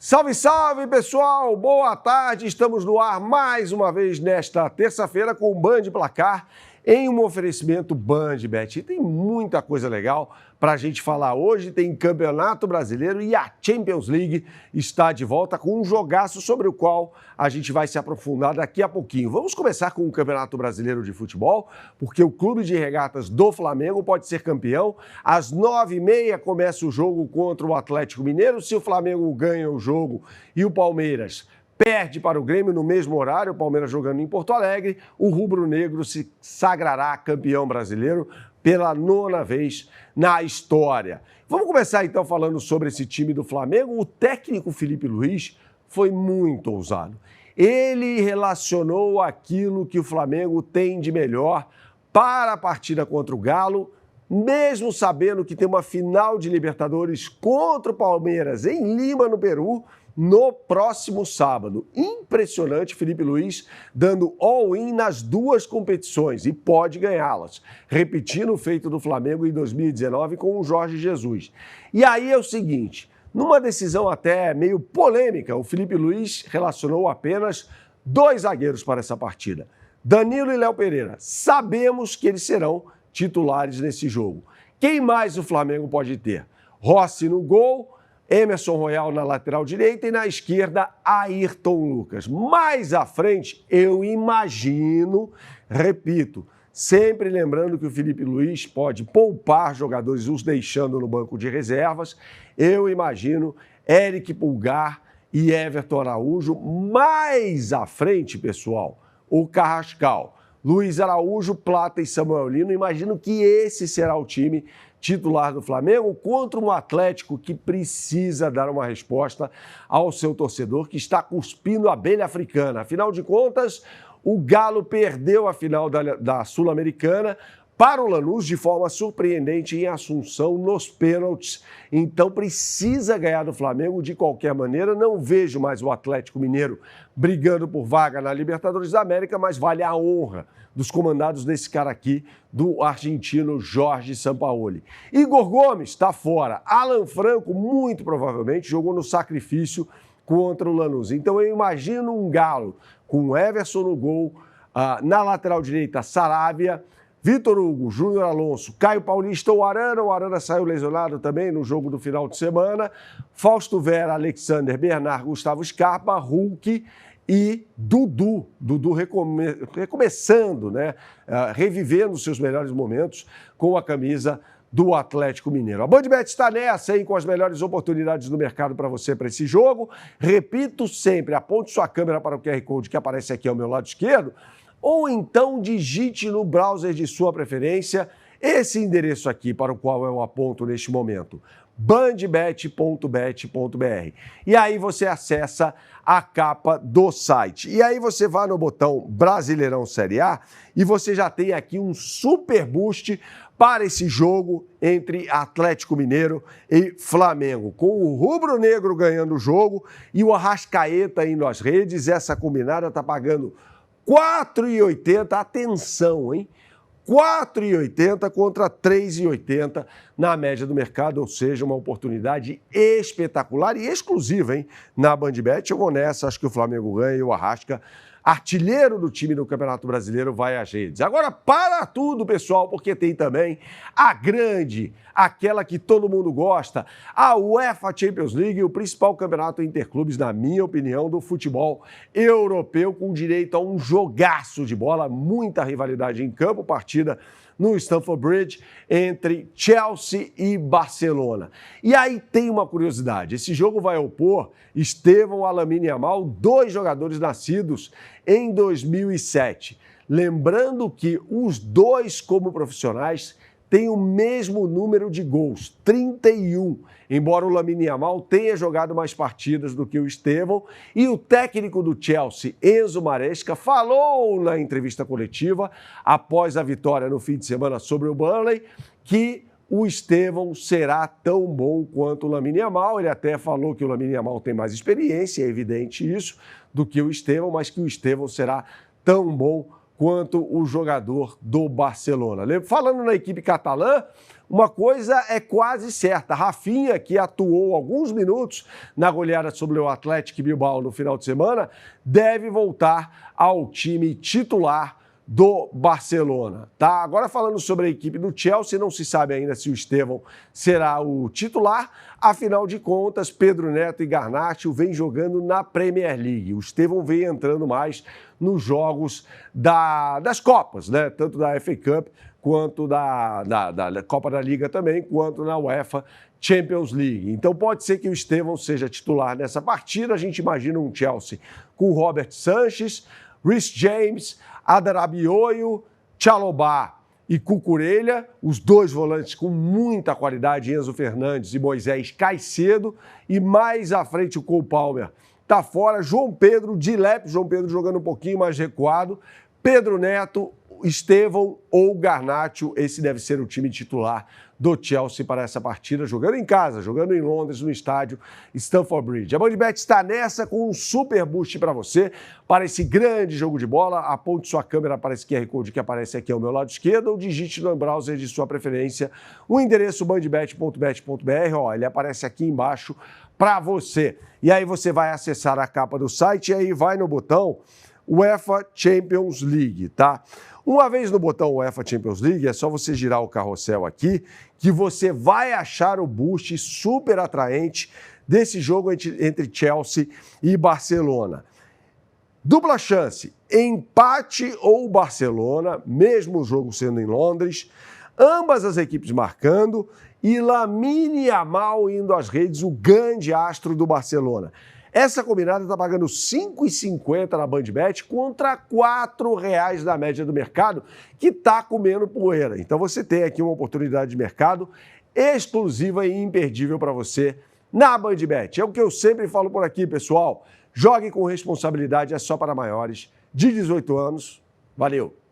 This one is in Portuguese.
Salve, salve, pessoal! Boa tarde! Estamos no ar mais uma vez nesta terça-feira com o Band Placar em um oferecimento BandBet. E tem muita coisa legal para a gente falar hoje. Tem Campeonato Brasileiro e a Champions League está de volta com um jogaço sobre o qual a gente vai se aprofundar daqui a pouquinho. Vamos começar com o Campeonato Brasileiro de Futebol, porque o Clube de Regatas do Flamengo pode ser campeão. Às 9h30 começa o jogo contra o Atlético Mineiro. Se o Flamengo ganha o jogo e o Palmeiras perde para o Grêmio no mesmo horário, o Palmeiras jogando em Porto Alegre, o rubro-negro se sagrará campeão brasileiro pela 9ª vez na história. Vamos começar então falando sobre esse time do Flamengo. O técnico Felipe Luiz foi muito ousado. Ele relacionou aquilo que o Flamengo tem de melhor para a partida contra o Galo, mesmo sabendo que tem uma final de Libertadores contra o Palmeiras em Lima, no Peru, no próximo sábado. Impressionante, Felipe Luiz dando all-in nas duas competições e pode ganhá-las, repetindo o feito do Flamengo em 2019 com o Jorge Jesus. E aí é o seguinte, numa decisão até meio polêmica, o Felipe Luiz relacionou apenas 2 zagueiros para essa partida, Danilo e Léo Pereira. Sabemos que eles serão titulares nesse jogo. Quem mais o Flamengo pode ter? Rossi no gol, Emerson Royal na lateral direita e na esquerda, Ayrton Lucas. Mais à frente, eu imagino, repito, sempre lembrando que o Felipe Luiz pode poupar jogadores, os deixando no banco de reservas, eu imagino Eric Pulgar e Everton Araújo. Mais à frente, pessoal, o Carrascal, Luiz Araújo, Plata e Samuel Lino. Imagino que esse será o time titular do Flamengo contra um Atlético que precisa dar uma resposta ao seu torcedor, que está cuspindo a abelha africana. Afinal de contas, o Galo perdeu a final da Sul-Americana para o Lanús de forma surpreendente em Assunção nos pênaltis. Então precisa ganhar do Flamengo de qualquer maneira. Não vejo mais o Atlético Mineiro brigando por vaga na Libertadores da América, mas vale a honra dos comandados desse cara aqui, do argentino Jorge Sampaoli. Igor Gomes está fora. Alan Franco, muito provavelmente, jogou no sacrifício contra o Lanús. Então eu imagino um Galo com Everson no gol, na lateral direita, Saravia, Vitor Hugo, Júnior Alonso, Caio Paulista ou Arana. O Arana saiu lesionado também no jogo do final de semana. Fausto Vera, Alexander, Bernard, Gustavo Scarpa, Hulk e Dudu. Dudu recomeçando, né? Revivendo seus melhores momentos com a camisa do Atlético Mineiro. A BandBet está nessa, hein, com as melhores oportunidades do mercado para você para esse jogo. Repito sempre, aponte sua câmera para o QR Code que aparece aqui ao meu lado esquerdo, ou então digite no browser de sua preferência esse endereço aqui para o qual eu aponto neste momento, bandbet.bet.br. E aí você acessa a capa do site. E aí você vai no botão Brasileirão Série A e você já tem aqui um super boost para esse jogo entre Atlético Mineiro e Flamengo. Com o rubro-negro ganhando o jogo e o Arrascaeta indo às redes, essa combinada está pagando R$4,80, atenção, hein? R$4,80 contra R$3,80 na média do mercado, ou seja, uma oportunidade espetacular e exclusiva, hein? Na BandBet, eu vou nessa, acho que o Flamengo ganha e o Arrasca, artilheiro do time do Campeonato Brasileiro, vai às redes. Agora, para tudo, pessoal, porque tem também a grande, aquela que todo mundo gosta, a UEFA Champions League, o principal campeonato interclubes, na minha opinião, do futebol europeu, com direito a um jogaço de bola, muita rivalidade em campo, partida no Stamford Bridge entre Chelsea e Barcelona. E aí tem uma curiosidade, esse jogo vai opor Estevão, Lamine Yamal, 2 jogadores nascidos em 2007. Lembrando que os 2, como profissionais, têm o mesmo número de gols, 31, embora o Lamine Yamal tenha jogado mais partidas do que o Estevão. E o técnico do Chelsea, Enzo Maresca, falou na entrevista coletiva, após a vitória no fim de semana sobre o Burnley, que o Estevão será tão bom quanto o Lamine Yamal. Ele até falou que o Lamine Yamal tem mais experiência, é evidente isso, do que o Estevão, mas que o Estevão será tão bom quanto o jogador do Barcelona. Falando na equipe catalã, uma coisa é quase certa. Rafinha, que atuou alguns minutos na goleada sobre o Athletic Bilbao no final de semana, deve voltar ao time titular do Barcelona, tá? Agora falando sobre a equipe do Chelsea, não se sabe ainda se o Estevão será o titular, afinal de contas, Pedro Neto e Garnacho vêm jogando na Premier League. O Estevão vem entrando mais nos jogos das Copas, né? Tanto da FA Cup quanto da Copa da Liga também, quanto na UEFA Champions League. Então pode ser que o Estevão seja titular nessa partida. A gente imagina um Chelsea com Robert Sanchez, Reece James, Adarabioio, Chalobah e Cucurella, os dois volantes com muita qualidade, Enzo Fernandes e Moisés Caicedo, e mais à frente o Cole Palmer tá fora, João Pedro, Dilep, João Pedro jogando um pouquinho mais recuado, Pedro Neto, Estevão ou Garnacho, esse deve ser o time titular do Chelsea para essa partida, jogando em casa, jogando em Londres, no estádio Stamford Bridge. A BandBet está nessa com um super boost para você, para esse grande jogo de bola. Aponte sua câmera para esse QR Code que aparece aqui ao meu lado esquerdo ou digite no browser de sua preferência o endereço bandbet.bet.br, ele aparece aqui embaixo para você. E aí você vai acessar a capa do site e aí vai no botão UEFA Champions League, tá? Uma vez no botão UEFA Champions League, é só você girar o carrossel aqui, que você vai achar o boost super atraente desse jogo entre Chelsea e Barcelona. Dupla chance, empate ou Barcelona, mesmo o jogo sendo em Londres, ambas as equipes marcando e Lamine Yamal indo às redes, o grande astro do Barcelona. Essa combinada está pagando R$ 5,50 na BandBet contra R$ 4,00 da média do mercado, que está comendo poeira. Então você tem aqui uma oportunidade de mercado exclusiva e imperdível para você na BandBet. É o que eu sempre falo por aqui, pessoal. Jogue com responsabilidade, é só para maiores de 18 anos. Valeu!